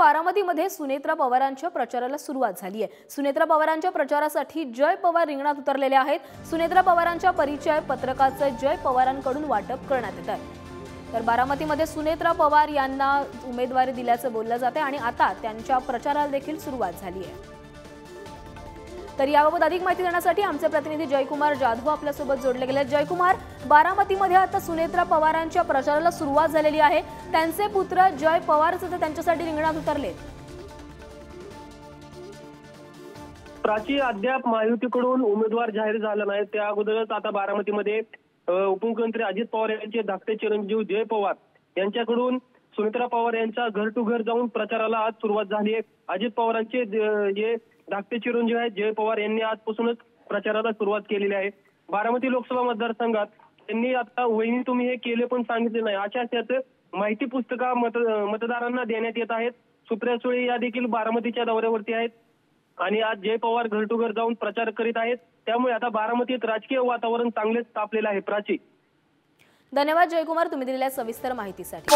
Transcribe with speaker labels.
Speaker 1: बारामतीमध्ये सुनेत्रा पवारांच्या प्रचाराला सुरुवात झाली आहे। सुनेत्रा पवारांच्या प्रचारासाठी जय पवार रिंगणात उतरलेले आहेत। सुनेत्रा पवारांच्या परिचय पत्रकाचे जय पवारांकडून वाटप करण्यात येत आहे। तर बारामतीमध्ये सुनेत्रा पवार यांना उमेदवारी दिल्याचे बोलले जाते आणि आता त्यांच्या प्रचाराला देखील सुरुवात झाली आहे। तर याबाबत अधिक माहिती देण्यासाठी आमचे प्रतिनिधी जयकुमार जाधव आपल्या सोबत जोडले गेले। जयकुमार, बारामतीमध्ये आता सुनेत्रा पवारांच्या प्रचाराला सुरुवात झालेली आहे। त्यांचे पुत्र जय पवार सुद्धा त्यांच्यासाठी रिंगणात उतरले।
Speaker 2: प्राची अद्याप महायुतीकडून उमेदवार जाहीर झाला नाही। त्या अगोदरच आता बारामतीमध्ये उपमुख्यमंत्री अजित पवार यांचे धाकटे चिरंजीव जय पवार यांच्याकडून सुनेत्रा पवार यांच्या घर टू घर जाऊन प्रचाराला आज सुरुवात झाली आहे। अजित पवारांचे जे धाकटे चिरंजीव आहेत जय पवार यांनी आजपासूनच प्रचाराला सुरुवात केलेली आहे। बारामती लोकसभा मतदारसंघात त्यांनी आता वहिनी तुम्ही हे केले पण सांगितले नाही अशा त्याचं माहिती पुस्तिका मतदारांना देण्यात येत आहेत। सुप्रिया सुळे या देखील बारामतीच्या दौऱ्यावरती आहेत आणि आज जय पवार घर टू घर जाऊन प्रचार करीत आहेत। त्यामुळे आता बारामतीत राजकीय वातावरण चांगलेच तापलेलं आहे। प्राची,
Speaker 1: धन्यवाद जयकुमार, तुम्ही दिलेल्या सविस्तर माहितीसाठी।